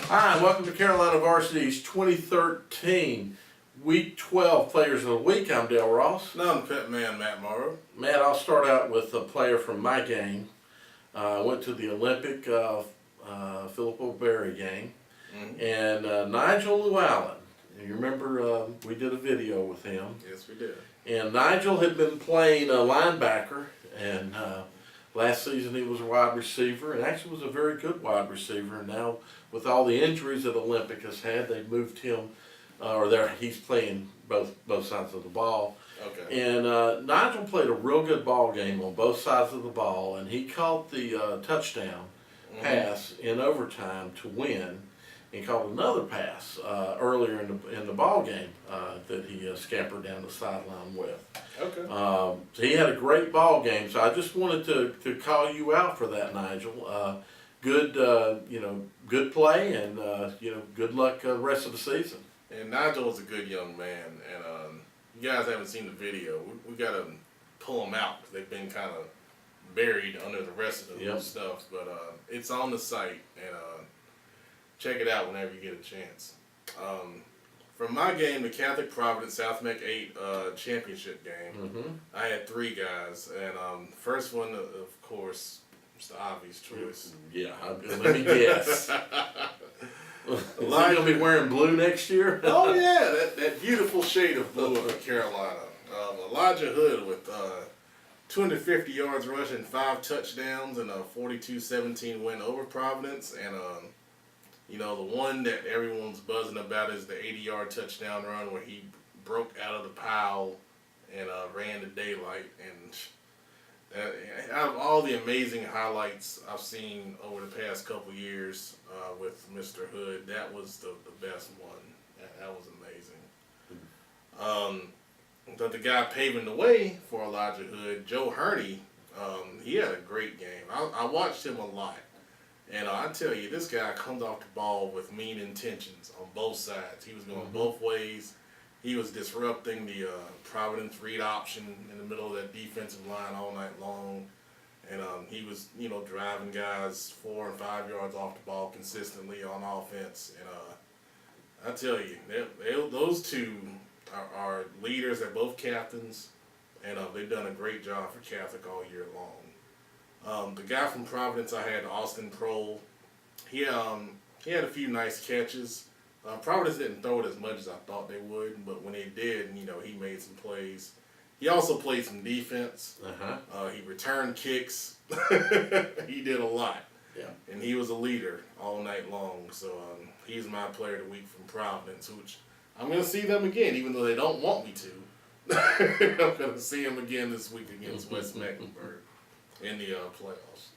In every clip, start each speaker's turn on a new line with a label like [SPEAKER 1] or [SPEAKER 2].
[SPEAKER 1] Hi, welcome to Carolina Varsity's 2013 Week 12 Players of the Week. I'm Dale Ross.
[SPEAKER 2] No, I'm the pet man, Matt Morrow.
[SPEAKER 1] Matt, I'll start out with a player from my game. I went to the Olympic Filippo Berry game. And Nigel Louallen. You remember we did a video with him.
[SPEAKER 2] Yes, we did.
[SPEAKER 1] And Nigel had been playing a linebacker, and last season he was a wide receiver, and actually was a very good wide receiver. And now, with all the injuries that Olympic has had, they've moved him, he's playing both sides of the ball.
[SPEAKER 2] Okay.
[SPEAKER 1] And Nigel played a real good ball game on both sides of the ball, and he caught the touchdown pass in overtime to win. He caught another pass earlier in the ball game that he scampered down the sideline with.
[SPEAKER 2] Okay.
[SPEAKER 1] So he had a great ball game. So I just wanted to call you out for that, Nigel. Good, good play, and good luck the rest of the season.
[SPEAKER 2] And Nigel is a good young man, and you guys haven't seen the video. We got to pull them out because they've been kind of buried under the rest of the stuff. But it's on the site, and check it out whenever you get a chance. From my game, the Catholic Providence South Meck 8 championship game, I had three guys. And first one, of course, was the obvious choice.
[SPEAKER 1] Yeah, let me guess. Is he going to be wearing blue next year?
[SPEAKER 2] Oh, yeah, that beautiful shade of blue of Carolina. Elijah Hood with 250 yards rushing, 5 touchdowns, and a 42-17 win over Providence. And the one that everyone's buzzing about is the 80-yard touchdown run where he broke out of the pile and ran to daylight. And out of all the amazing highlights I've seen over the past couple years with Mr. Hood, that was the best one. That was amazing. But the guy paving the way for Elijah Hood, Joe Hurney, he had a great game. I watched him a lot. And I tell you, this guy comes off the ball with mean intentions on both sides. He was going both ways. He was disrupting the Providence read option in the middle of that defensive line all night long. And he was, driving guys 4 and 5 yards off the ball consistently on offense. And I tell you, those two are leaders. They're both captains. And they've done a great job for Catholic all year long. The guy from Providence I had, Austin Proehl, he had a few nice catches. Providence didn't throw it as much as I thought they would, but when they did, he made some plays. He also played some defense. He returned kicks. He did a lot.
[SPEAKER 1] Yeah. And
[SPEAKER 2] he was a leader all night long. So he's my player of the week from Providence, which I'm going to see them again, even though they don't want me to. I'm going to see them again this week against West Mecklenburg in the playoffs.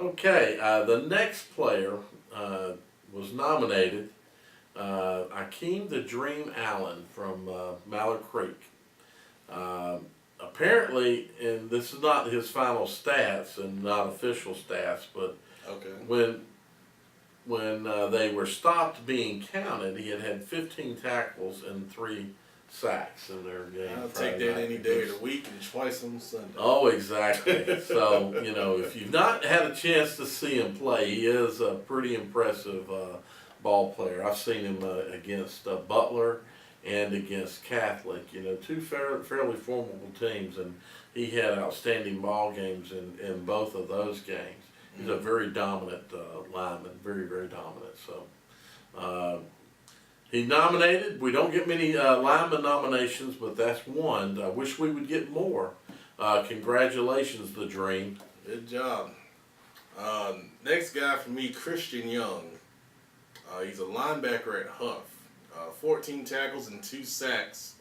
[SPEAKER 1] Okay, the next player was nominated, Ikeem the Dream Allen from Mallard Creek. Apparently, and this is not his final stats and not official stats, but when they were stopped being counted, he had 15 tackles and 3 sacks in their game.
[SPEAKER 2] I'll take that any day of the week and twice on Sunday.
[SPEAKER 1] Oh, exactly. So, if you've not had a chance to see him play, he is a pretty impressive ball player. I've seen him against Butler and against Catholic, two fairly formidable teams, and he had outstanding ball games in both of those games. He's a very dominant lineman, very, very dominant. So, he's nominated. We don't get many lineman nominations, but that's one. I wish we would get more. Congratulations, the Dream.
[SPEAKER 2] Good job. Next guy for me, Christian Young. He's a linebacker at Hough. 14 tackles and 2 sacks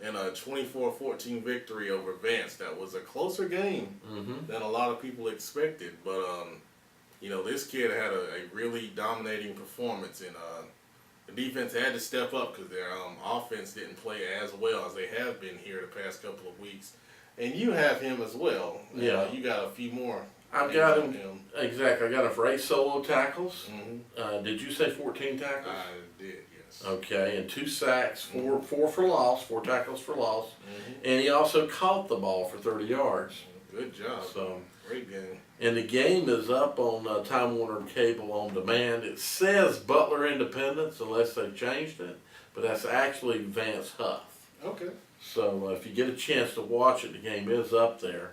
[SPEAKER 2] and a 24-14 victory over Vance. That was a closer game than a lot of people expected. But, this kid had a really dominating performance, and the defense had to step up because their offense didn't play as well as they have been here the past couple of weeks. And you have him as well.
[SPEAKER 1] Yeah.
[SPEAKER 2] You got a few more.
[SPEAKER 1] I've got him. Exactly. I got him for 8 solo tackles. Did you say 14 tackles?
[SPEAKER 2] I did, yes.
[SPEAKER 1] Okay, and 2 sacks, 4 for loss, 4 tackles for loss. And he also caught the ball for 30 yards.
[SPEAKER 2] Good job.
[SPEAKER 1] So,
[SPEAKER 2] great game.
[SPEAKER 1] and the game is up on Time Warner Cable on demand. It says Butler Independence unless they've changed it, but that's actually Vance Hough.
[SPEAKER 2] Okay.
[SPEAKER 1] So if you get a chance to watch it, the game is up there.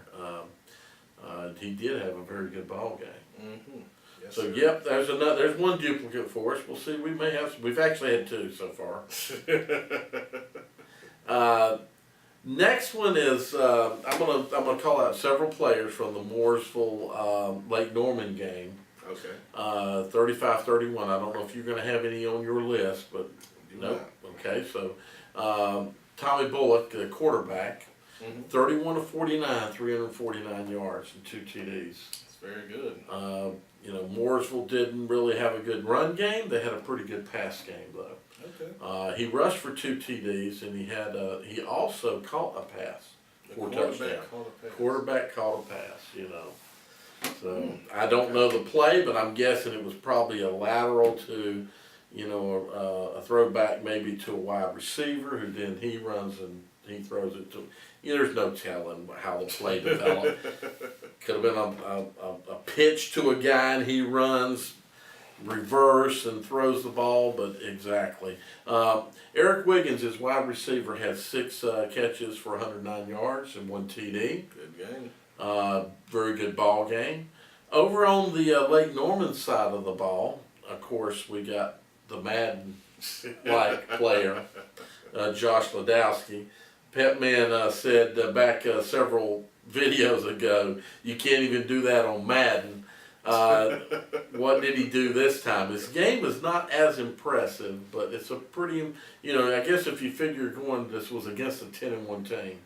[SPEAKER 1] He did have a very good ball game.
[SPEAKER 2] Mm-hmm. Yes,
[SPEAKER 1] So
[SPEAKER 2] sir.
[SPEAKER 1] yep, there's one duplicate for us. We'll see. We may have. We've actually had two so far. Next one is I'm gonna call out several players from the Mooresville Lake Norman game.
[SPEAKER 2] Okay.
[SPEAKER 1] 35-31. I don't know if you're gonna have any on your list, but nope. Okay, so Tommy Bullock, the quarterback, 31-49, 349 yards and 2 TDs.
[SPEAKER 2] That's very good.
[SPEAKER 1] Mooresville didn't really have a good run game. They had a pretty good pass game though.
[SPEAKER 2] Okay.
[SPEAKER 1] He rushed for 2 TDs and he also caught a pass for a touchdown. Quarterback caught a pass, So I don't know the play, but I'm guessing it was probably a lateral to, a throwback maybe to a wide receiver who then he runs and he throws it to. There's no telling how the play developed. Could have been a pitch to a guy and he runs reverse and throws the ball, but exactly. Eric Wiggins, his wide receiver, had 6 catches for 109 yards and 1 TD.
[SPEAKER 2] Good game.
[SPEAKER 1] Very good ball game. Over on the Lake Norman side of the ball, of course, we got the Madden-like player, Josh Ladowski. Petman said back several videos ago, you can't even do that on Madden. What did he do this time? His game is not as impressive, but it's a pretty, I guess if you figure this was against a 10-1 team.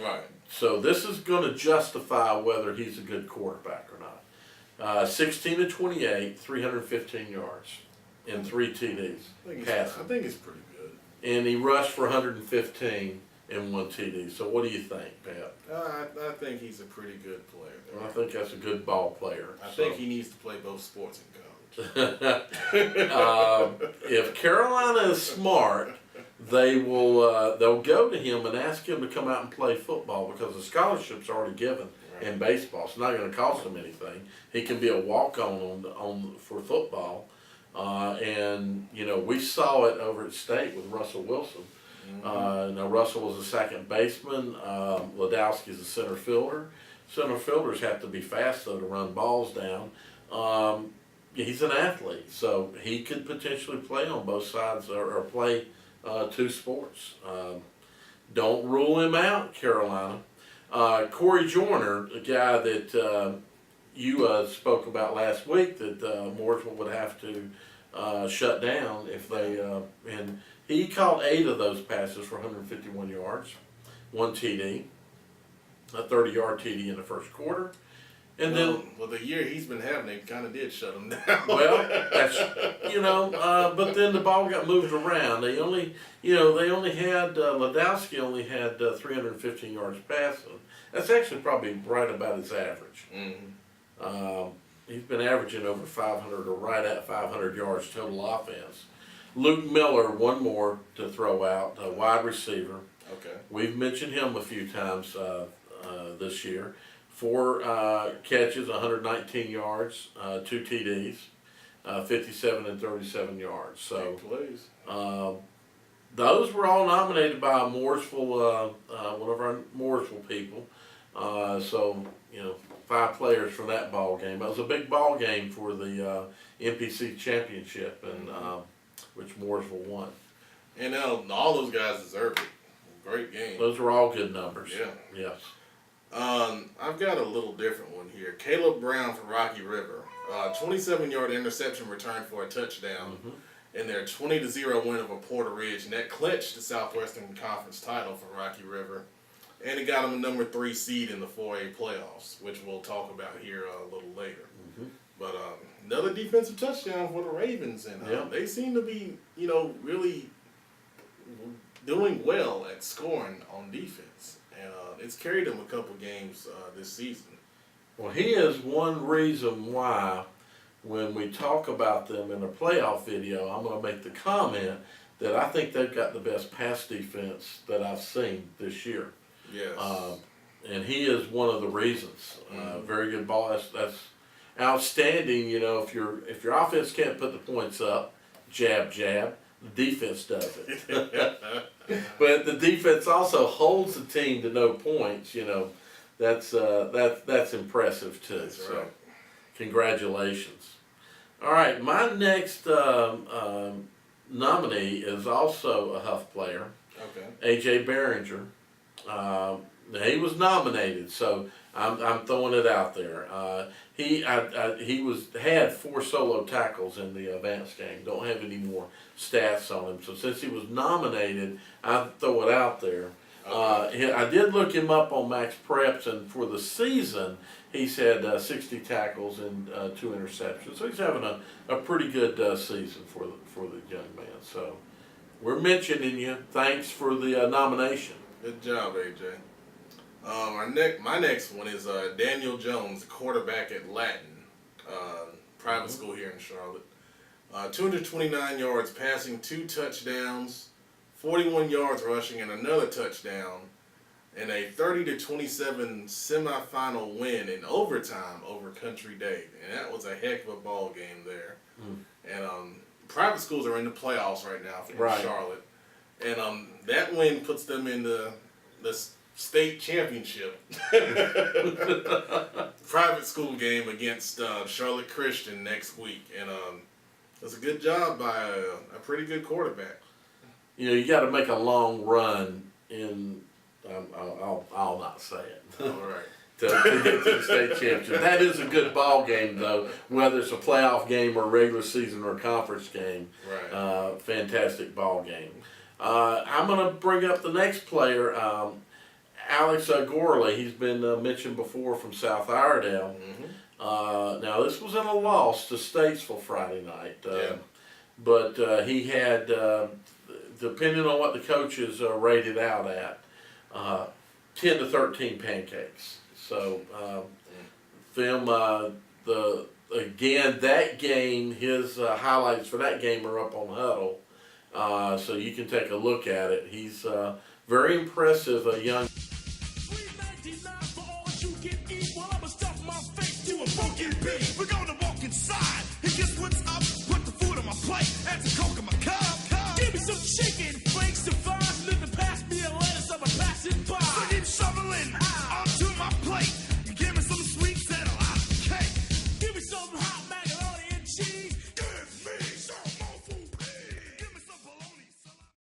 [SPEAKER 2] Right.
[SPEAKER 1] So this is going to justify whether he's a good quarterback or not. 16-28, 315 yards, and 3 TDs.
[SPEAKER 2] I think it's pretty good.
[SPEAKER 1] And he rushed for 115 and 1 TD. So what do you think, Pat?
[SPEAKER 2] I think he's a pretty good player.
[SPEAKER 1] Well, I think that's a good ball player.
[SPEAKER 2] I think he needs to play both sports in college.
[SPEAKER 1] If Carolina is smart, they'll go to him and ask him to come out and play football because the scholarship's already given in baseball. It's not going to cost him anything. He can be a walk-on for football. And we saw it over at State with Russell Wilson. Now Russell was a second baseman. Ladowski's a center fielder. Center fielders have to be fast though to run balls down. He's an athlete, so he could potentially play on both sides or play 2 sports. Don't rule him out, Carolina. Corey Joyner, a guy that you spoke about last week that Mooresville would have to shut down if they and he caught 8 of those passes for 151 yards, 1 TD, a 30-yard TD in the first quarter. And then
[SPEAKER 2] the year he's been having, they kind of did shut him down.
[SPEAKER 1] Well, that's but then the ball got moved around. They only had Ladowski only had 315 yards passing. That's actually probably right about his average. He's been averaging over 500 or right at 500 yards total offense. Luke Miller, one more to throw out, a wide receiver.
[SPEAKER 2] Okay.
[SPEAKER 1] We've mentioned him a few times this year. 4 catches, 119 yards, 2 TDs, 57 and 37 yards. So those were all nominated by Mooresville, one of our Mooresville people. 5 players from that ball game. That was a big ball game for the NPC championship, and which Mooresville won.
[SPEAKER 2] And all those guys deserve it. Great game.
[SPEAKER 1] Those were all good numbers.
[SPEAKER 2] Yeah.
[SPEAKER 1] Yes.
[SPEAKER 2] I've got a little different one here. Caleb Brown from Rocky River. 27-yard interception return for a touchdown in their 20-0 win over Porter Ridge, and that clinched the Southwestern Conference title for Rocky River. And it got them a number 3 seed in the 4A playoffs, which we'll talk about here a little later. But another defensive touchdown for the Ravens, and they seem to be, really doing well at scoring on defense. And it's carried them a couple games this season.
[SPEAKER 1] Well, he is one reason why when we talk about them in a playoff video, I'm going to make the comment that I think they've got the best pass defense that I've seen this year.
[SPEAKER 2] Yes.
[SPEAKER 1] and he is one of the reasons. Very good ball. That's outstanding. You know, if your offense can't put the points up, jab, the defense does it. But the defense also holds the team to no points. You know, that's impressive too.
[SPEAKER 2] That's right.
[SPEAKER 1] So, congratulations. All right, my next nominee is also a Hough player.
[SPEAKER 2] Okay.
[SPEAKER 1] AJ Barringer. He was nominated, so I'm throwing it out there. He had 4 solo tackles in the Vance game. Don't have any more stats on him. So since he was nominated, I throw it out there.
[SPEAKER 2] Okay.
[SPEAKER 1] I did look him up on Max Preps, and for the season, he's had 60 tackles and 2 interceptions. So he's having a pretty good season for the young man. So we're mentioning you. Thanks for the nomination.
[SPEAKER 2] Good job, AJ. My next one is Daniel Jones, quarterback at Latin, private school here in Charlotte. 229 yards passing, 2 touchdowns, 41 yards rushing, and another touchdown, and a 30-27 semifinal win in overtime over Country Day. And that was a heck of a ball game there. And private schools are in the playoffs right now for Charlotte. And that win puts them in the state championship private school game against Charlotte Christian next week. And it's a good job by a pretty good quarterback.
[SPEAKER 1] You know, you got to make a long run in. I'll not say it.
[SPEAKER 2] All right.
[SPEAKER 1] to get to the state championship. That is a good ball game, though, whether it's a playoff game or regular season or conference game.
[SPEAKER 2] Right.
[SPEAKER 1] Fantastic ball game. I'm going to bring up the next player, Alex Gourley. He's been mentioned before from South Iredell. Now, this was in a loss to Statesville Friday night. But he had, depending on what the coaches rated out at, 10 to 13 pancakes. So, again, that game, his highlights for that game are up on Huddle. So you can take a look at it. He's very impressive, a young.
[SPEAKER 3] We're gonna walk inside and guess what's